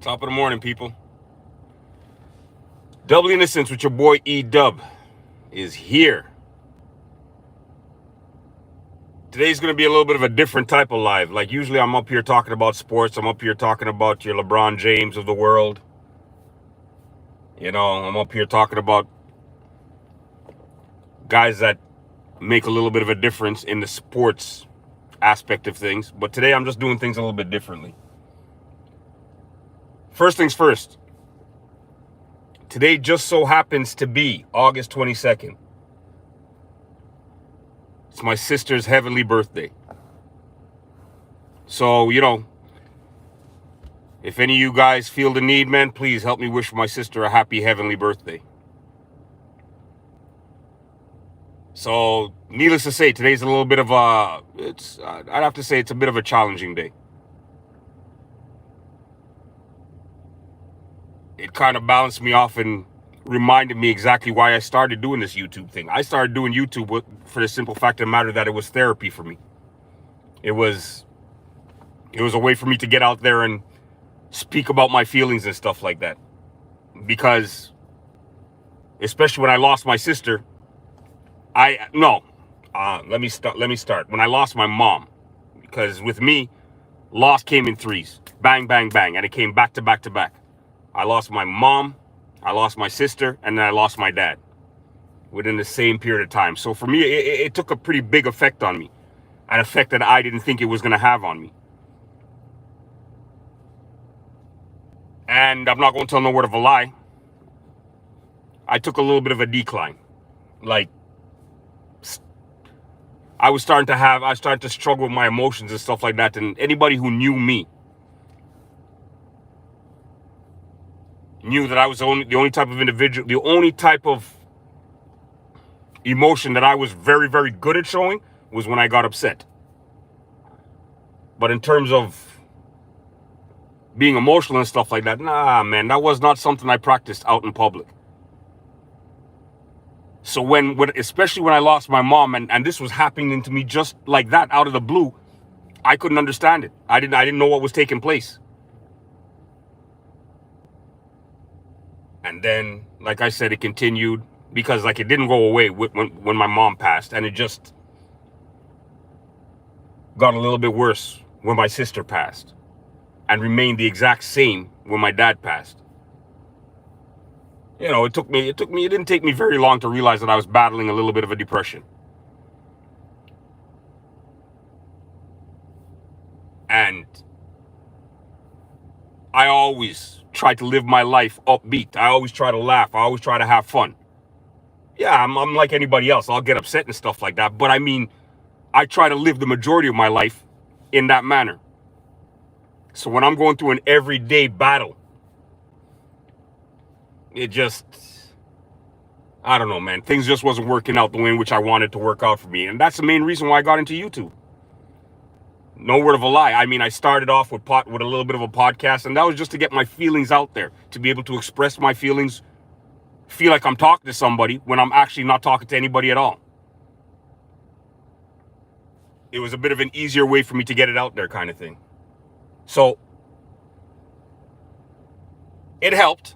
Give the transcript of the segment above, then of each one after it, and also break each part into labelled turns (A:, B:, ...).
A: Top of the morning, people. Double the Innocence with your boy E-Dub is here. Today's going to be a little bit of a different type of live. Like usually I'm up here talking about sports. I'm up here talking about your LeBron James of the world. You know, I'm up here talking about guys that make a little bit of a difference in the sports aspect of things. But today I'm just doing things a little bit differently. First things first. Today just so happens to be August 22nd. It's my sister's heavenly birthday. So, you know, if any of you guys feel the need, man, please help me wish my sister a happy heavenly birthday. So, needless to say, today's a little bit of a, I'd have to say it's a bit of a challenging day. It kind of balanced me off and reminded me exactly why I started doing this YouTube thing. I started doing YouTube for the simple fact of the matter that it was therapy for me. It was a way for me to get out there and speak about my feelings and stuff like that. Because, especially when I lost my sister, let me start. When I lost my mom, because with me, loss came in threes. Bang, bang, bang. And it came back to back to back. I lost my mom, I lost my sister, and then I lost my dad within the same period of time. So for me, it took a pretty big effect on me. An effect that I didn't think it was going to have on me. And I'm not going to tell no word of a lie. I took a little bit of a decline. Like, I started to struggle with my emotions and stuff like that. And anybody who knew me knew that I was the only type of individual, the only type of emotion that I was very, very good at showing was when I got upset. But in terms of being emotional and stuff like that, nah, man, that was not something I practiced out in public. So especially when I lost my mom, and this was happening to me just like that out of the blue, I couldn't understand it. I didn't know what was taking place. And then, like I said, it continued because like it didn't go away when my mom passed, and it just got a little bit worse when my sister passed, and remained the exact same when my dad passed. You know, it didn't take me very long to realize that I was battling a little bit of a depression. And I always try to live my life upbeat. I always try to laugh. I always try to have fun. Yeah, I'm like anybody else. I'll get upset and stuff like that. But I mean, I try to live the majority of my life in that manner. So when I'm going through an everyday battle, it just, I don't know, man. Things just wasn't working out the way in which I wanted to work out for me. And that's the main reason why I got into YouTube. No word of a lie. I mean, I started off with a little bit of a podcast, and that was just to get my feelings out there, to be able to express my feelings, feel like I'm talking to somebody when I'm actually not talking to anybody at all. It was a bit of an easier way for me to get it out there kind of thing. So it helped.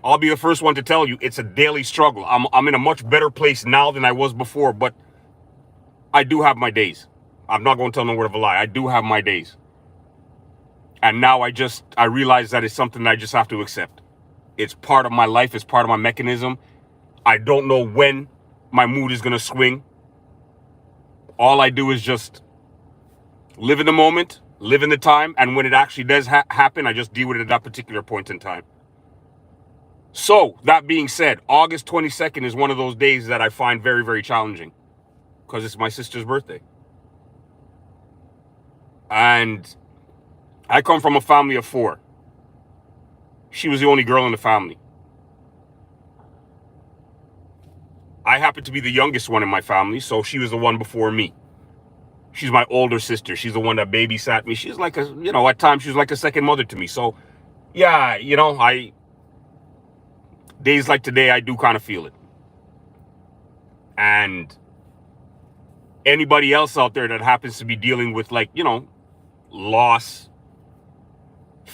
A: I'll be the first one to tell you it's a daily struggle. I'm in a much better place now than I was before, but I do have my days. I'm not going to tell no word of a lie. I do have my days. And now I realize that it's something that I just have to accept. It's part of my life. It's part of my mechanism. I don't know when my mood is going to swing. All I do is just live in the moment, live in the time. And when it actually does happen, I just deal with it at that particular point in time. So that being said, August 22nd is one of those days that I find very, very challenging because it's my sister's birthday. And I come from a family of 4. She was the only girl in the family. I happen to be the youngest one in my family, so she was the one before me. She's my older sister. She's the one that babysat me. She's like at times she was like a second mother to me. So yeah, days like today, I do kind of feel it. And anybody else out there that happens to be dealing with loss,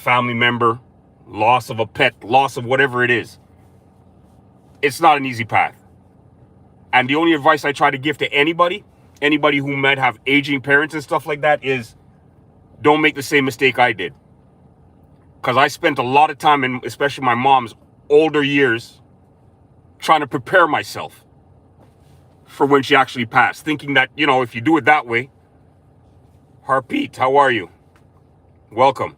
A: family member, loss of a pet, loss of whatever it is. It's not an easy path. And the only advice I try to give to anybody who might have aging parents and stuff like that is don't make the same mistake I did. Because I spent a lot of time, in especially my mom's older years, trying to prepare myself for when she actually passed, thinking that, you know, if you do it that way. Harpreet, how are you? Welcome.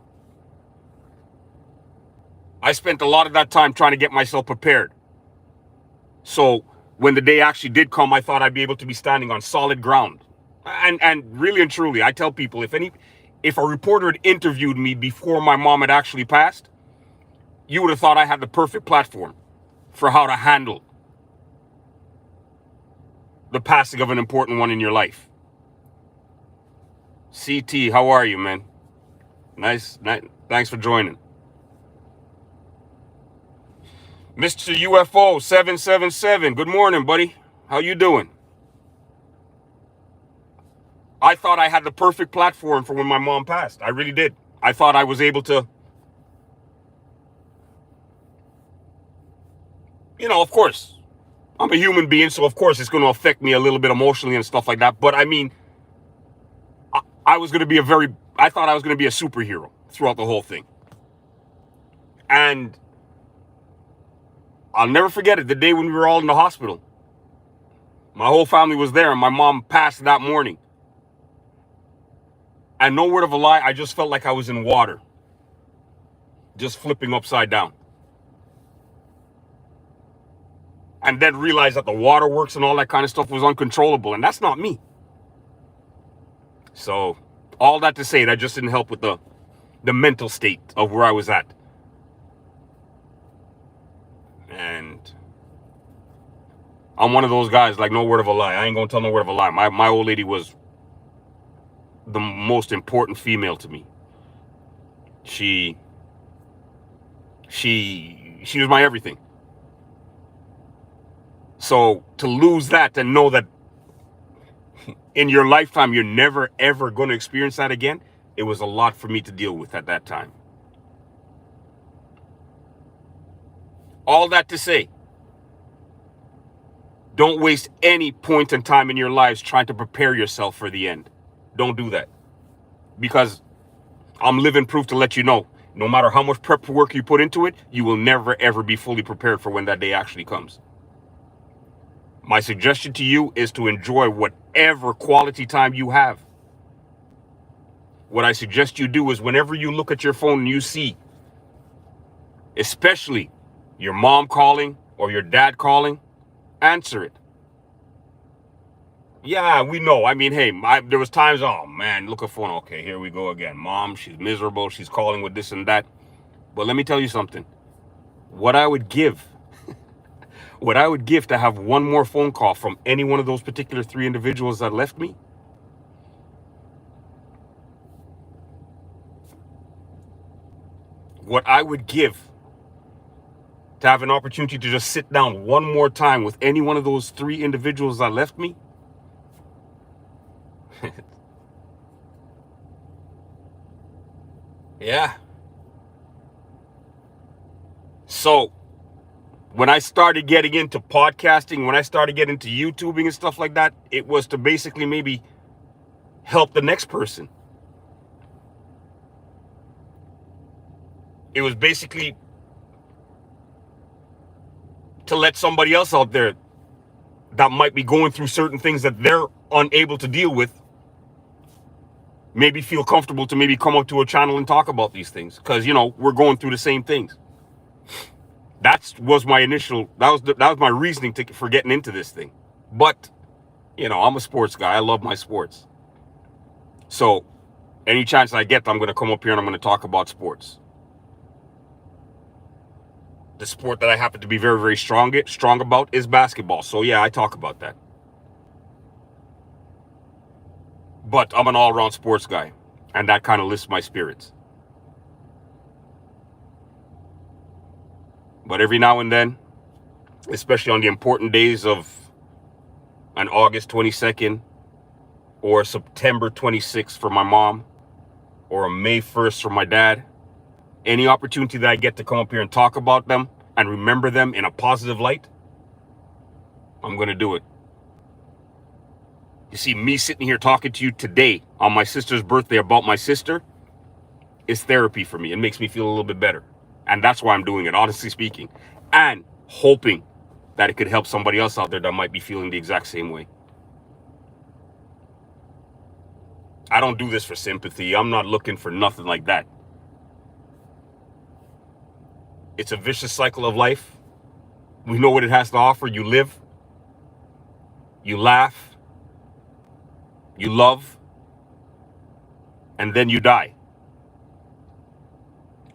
A: I spent a lot of that time trying to get myself prepared. So when the day actually did come, I thought I'd be able to be standing on solid ground. And really and truly, I tell people, if a reporter had interviewed me before my mom had actually passed, you would have thought I had the perfect platform for how to handle the passing of an important one in your life. CT, how are you, man? Nice. Thanks for joining. Mr. UFO 777, good morning, buddy. How you doing? I thought I had the perfect platform for when my mom passed. I really did. I thought I was able to, you know, of course, I'm a human being, so of course it's going to affect me a little bit emotionally and stuff like that. But I mean, I was going to be I thought I was going to be a superhero throughout the whole thing. And I'll never forget it, the day when we were all in the hospital. My whole family was there and my mom passed that morning. And no word of a lie, I just felt like I was in water. Just flipping upside down. And then realized that the waterworks and all that kind of stuff was uncontrollable. And that's not me. So all that to say, that just didn't help with the mental state of where I was at. And I'm one of those guys, like, no word of a lie. I ain't gonna tell no word of a lie. My old lady was the most important female to me. She was my everything. So to lose that and know that in your lifetime you're never ever going to experience that again, it was a lot for me to deal with at that time. All that to say, don't waste any point in time in your lives trying to prepare yourself for the end. Don't do that. Because I'm living proof to let you know, no matter how much prep work you put into it, you will never ever be fully prepared for when that day actually comes. My suggestion to you is to enjoy whatever quality time you have. What I suggest you do is whenever you look at your phone and you see, especially your mom calling or your dad calling, answer it. Yeah, we know. I mean, hey, there was times, oh man, look at phone. Okay, here we go again. Mom, she's miserable. She's calling with this and that. But let me tell you something. What I would give to have one more phone call from any one of those particular 3 individuals that left me, what I would give to have an opportunity to just sit down one more time with any one of those 3 individuals that left me, yeah. So when I started getting into podcasting, when I started getting into YouTubing and stuff like that, it was to basically maybe help the next person. It was basically to let somebody else out there that might be going through certain things that they're unable to deal with, maybe feel comfortable to maybe come up to a channel and talk about these things. Because, you know, we're going through the same things. That was my reasoning for getting into this thing. But, you know, I'm a sports guy. I love my sports. So any chance I get, I'm going to come up here and I'm going to talk about sports. The sport that I happen to be very, very strong about is basketball. So yeah, I talk about that. But I'm an all-around sports guy, and that kind of lifts my spirits. But every now and then, especially on the important days of an August 22nd or a September 26th for my mom or a May 1st for my dad, Any opportunity that I get to come up here and talk about them and remember them in a positive light, I'm going to do it. You see, me sitting here talking to you today on my sister's birthday about my sister is therapy for me. It makes me feel a little bit better. And that's why I'm doing it, honestly speaking. And hoping that it could help somebody else out there that might be feeling the exact same way. I don't do this for sympathy. I'm not looking for nothing like that. It's a vicious cycle of life. We know what it has to offer. You live, you laugh, you love, and then you die.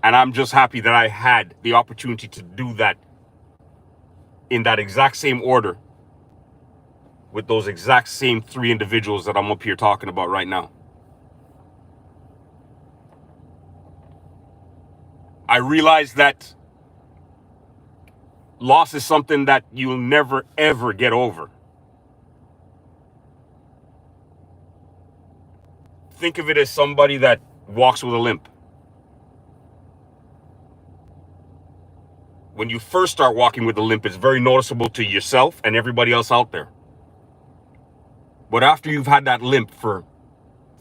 A: And I'm just happy that I had the opportunity to do that in that exact same order with those exact same 3 individuals that I'm up here talking about right now. I realize that loss is something that you'll never, ever get over. Think of it as somebody that walks with a limp. When you first start walking with a limp, it's very noticeable to yourself and everybody else out there. But after you've had that limp for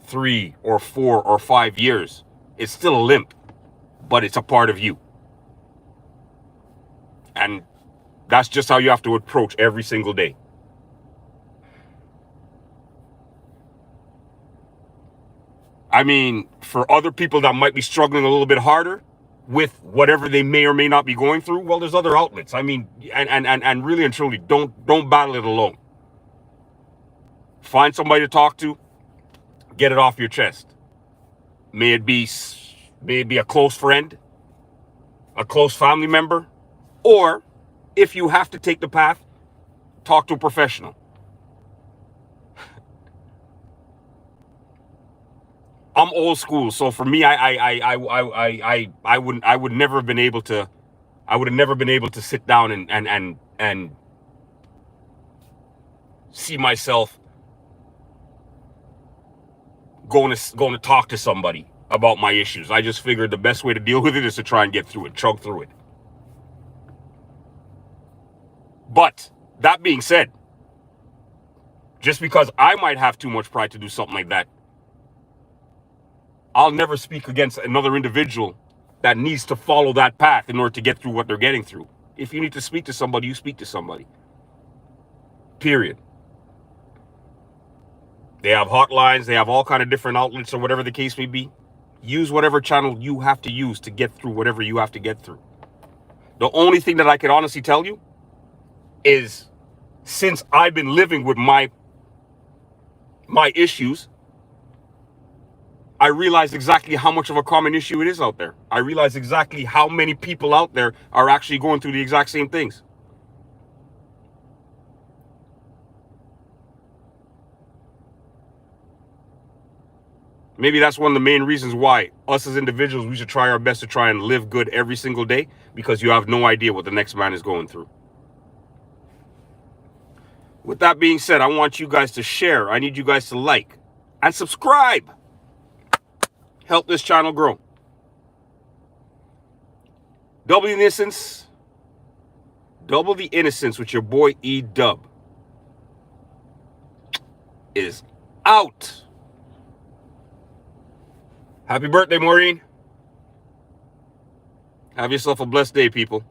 A: 3 or 4 or 5 years, it's still a limp, but it's a part of you. And that's just how you have to approach every single day. I mean, for other people that might be struggling a little bit harder with whatever they may or may not be going through, well, there's other outlets. I mean, and really and truly, don't battle it alone. Find somebody to talk to, get it off your chest. May it be a close friend, a close family member, or if you have to take the path, talk to a professional. I'm old school, so for me, I would never have been able to, sit down and see myself going to talk to somebody about my issues. I just figured the best way to deal with it is to try and get through it, chug through it. But that being said, just because I might have too much pride to do something like that, I'll never speak against another individual that needs to follow that path in order to get through what they're getting through. If you need to speak to somebody, you speak to somebody. Period. They have hotlines, they have all kind of different outlets or whatever the case may be. Use whatever channel you have to use to get through whatever you have to get through. The only thing that I can honestly tell you is, since I've been living with my issues, I realize exactly how much of a common issue it is out there. I realize exactly how many people out there are actually going through the exact same things. Maybe that's one of the main reasons why us as individuals, we should try our best to try and live good every single day, because you have no idea what the next man is going through. With that being said, I want you guys to share. I need you guys to like and subscribe. Help this channel grow. Double the innocence. Double the innocence with your boy E-Dub is out. Happy birthday, Maureen. Have yourself a blessed day, people.